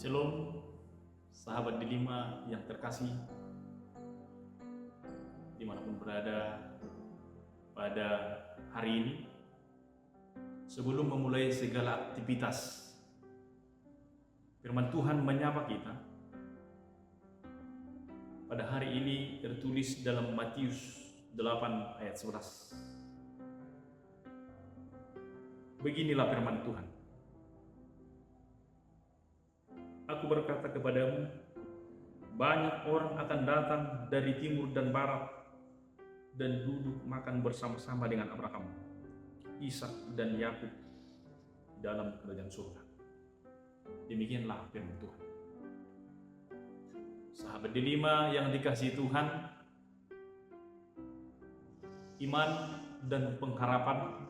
Shalom, sahabat Delima yang terkasih, dimanapun berada pada hari ini. Sebelum memulai segala aktivitas, firman Tuhan menyapa kita. Pada hari ini tertulis dalam Matius 8 ayat 11. Beginilah firman Tuhan. Aku berkata kepadamu, banyak orang akan datang dari timur dan barat dan duduk makan bersama-sama dengan Abraham, Ishak dan Yakub dalam kerajaan surga. Demikianlah firman Tuhan. Sahabat Delima yang dikasihi Tuhan, iman dan pengharapan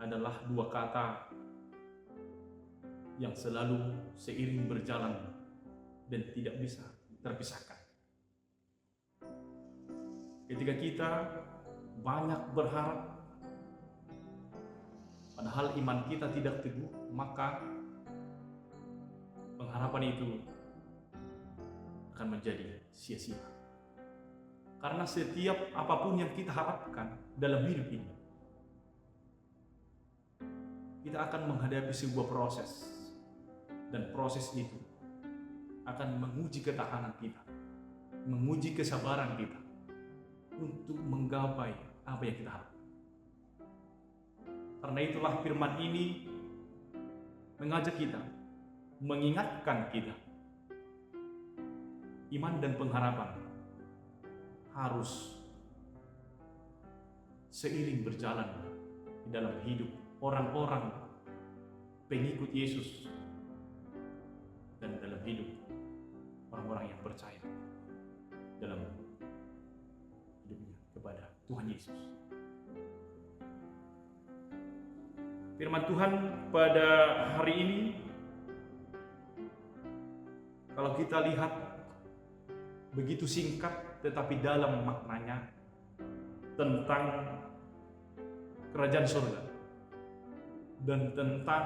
adalah dua kata yang selalu seiring berjalan dan tidak bisa terpisahkan. Ketika kita banyak berharap, padahal iman kita tidak teguh, maka pengharapan itu akan menjadi sia-sia. Karena setiap apapun yang kita harapkan dalam hidup ini, kita akan menghadapi sebuah proses. Dan proses itu akan menguji ketahanan kita, menguji kesabaran kita untuk menggapai apa yang kita harapkan. Karena itulah firman ini mengajak kita, mengingatkan kita, iman dan pengharapan harus seiring berjalan di dalam hidup orang-orang pengikut Yesus dan dalam hidup orang-orang yang percaya dalam hidupnya kepada Tuhan Yesus. Firman Tuhan pada hari ini, kalau kita lihat begitu singkat tetapi dalam maknanya tentang kerajaan surga dan tentang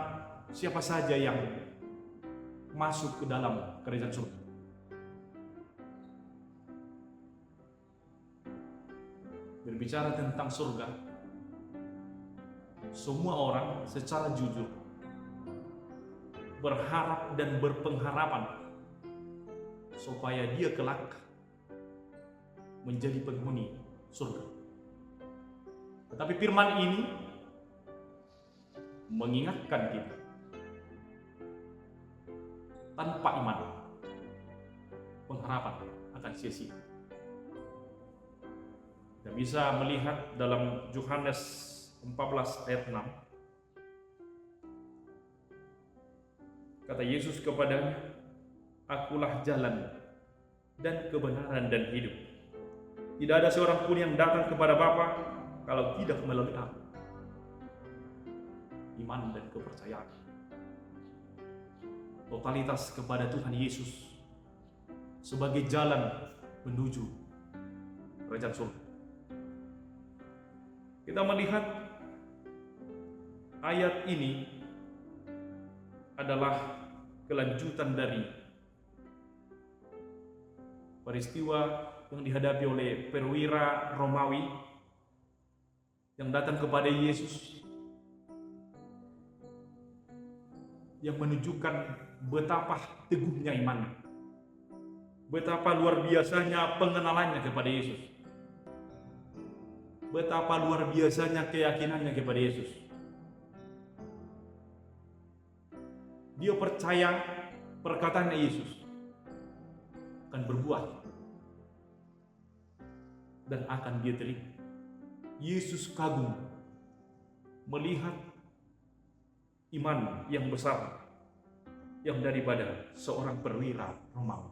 siapa saja yang masuk ke dalam kerajaan surga. Berbicara tentang surga, semua orang secara jujur berharap dan berpengharapan supaya dia kelak menjadi penghuni surga. Tetapi firman ini mengingatkan kita, tanpa iman, pengharapan akan sia-sia. Kita bisa melihat dalam Yohanes 14 ayat 6. Kata Yesus kepadanya, akulah jalan dan kebenaran dan hidup. Tidak ada seorang pun yang datang kepada Bapa kalau tidak melalui aku. Iman dan kepercayaan, totalitas kepada Tuhan Yesus sebagai jalan menuju kerajaan surga. Kita melihat ayat ini adalah kelanjutan dari peristiwa yang dihadapi oleh perwira Romawi yang datang kepada Yesus, yang menunjukkan betapa teguhnya imannya, betapa luar biasanya pengenalannya kepada Yesus, betapa luar biasanya keyakinannya kepada Yesus. Dia percaya perkataan Yesus akan berbuah dan akan dia terima. Yesus kagum melihat iman yang besar yang daripada seorang perwira Romawi.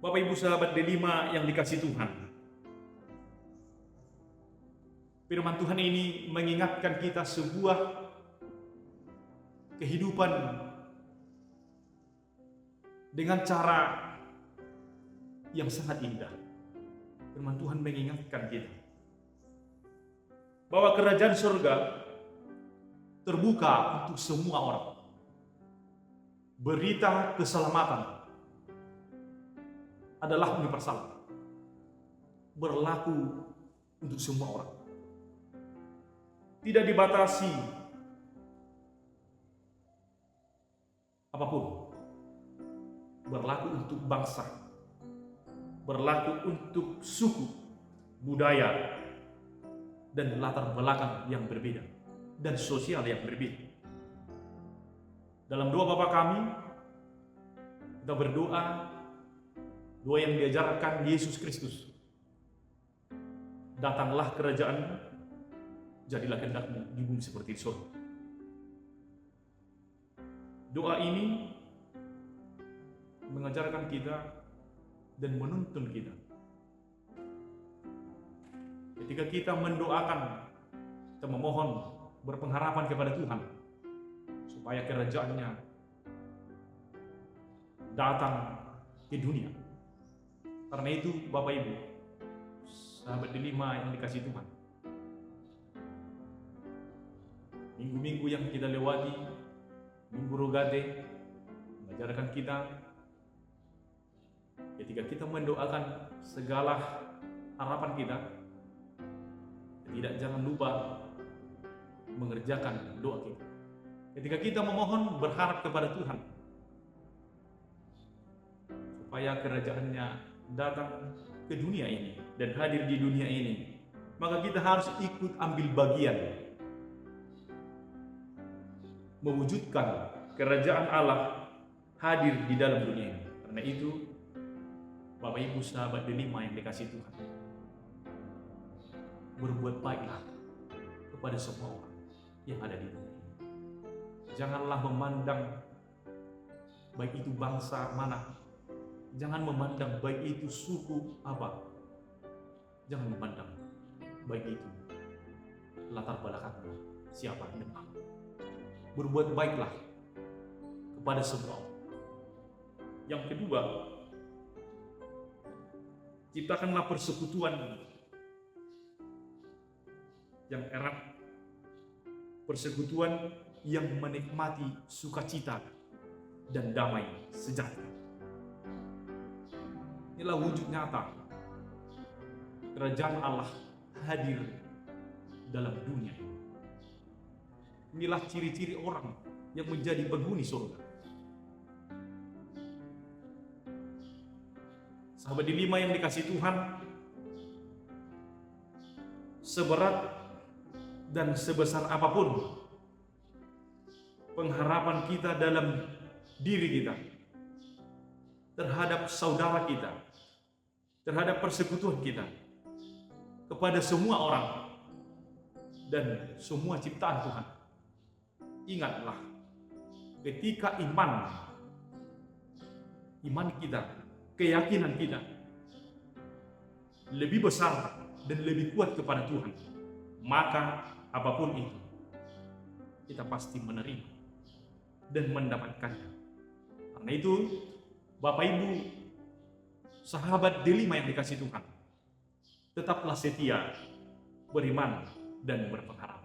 Bapak Ibu sahabat Delima yang dikasihi Tuhan, firman Tuhan ini mengingatkan kita sebuah kehidupan dengan cara yang sangat indah. Firman Tuhan mengingatkan kita bahwa kerajaan surga terbuka untuk semua orang. berita keselamatan adalah universal, berlaku untuk semua orang, tidak dibatasi apapun, berlaku untuk bangsa, berlaku untuk suku, budaya, dan latar belakang yang berbeda, dan sosial yang berbeda. Dalam doa Bapa kami, kita berdoa, doa yang diajarkan Yesus Kristus. Datanglah kerajaan-Mu, jadilah kehendak-Mu di bumi seperti di surga. Doa ini mengajarkan kita dan menuntun kita. Ketika kita mendoakan, kita memohon, berpengharapan kepada Tuhan, supaya kerajaan-Nya datang ke dunia. Karena itu, Bapak Ibu, sahabat delima yang dikasihi Tuhan, minggu-minggu yang kita lewati, Minggu Rogate, mengajarkan kita, ketika kita mendoakan segala harapan kita, jangan lupa mengerjakan doa kita. Ketika kita memohon, berharap kepada Tuhan supaya kerajaan-Nya datang ke dunia ini dan hadir di dunia ini, maka kita harus ikut ambil bagian mewujudkan kerajaan Allah hadir di dalam dunia ini. Karena itu, Bapak Ibu sahabat delima yang dikasihi Tuhan, berbuat baiklah kepada semua orang yang ada di dunia ini. Janganlah memandang baik itu bangsa mana, jangan memandang baik itu suku apa, jangan memandang baik itu latar belakang siapa dan apa. Berbuat baiklah kepada semua orang. Yang kedua, ciptakanlah persekutuan yang erat, persekutuan yang menikmati sukacita dan damai sejahtera. Inilah wujud nyata kerajaan Allah hadir dalam dunia. Inilah ciri-ciri orang yang menjadi penghuni surga. Sahabat delima yang dikasihi Tuhan, seberat dan sebesar apapun pengharapan kita dalam diri kita terhadap saudara kita, terhadap persekutuan kita kepada semua orang dan semua ciptaan Tuhan, ingatlah, ketika iman kita, keyakinan kita lebih besar dan lebih kuat kepada Tuhan, maka apapun itu kita pasti menerima dan mendapatkannya. Karena itu, Bapak Ibu sahabat delima yang dikasihi Tuhan, tetaplah setia, beriman dan berpengharap.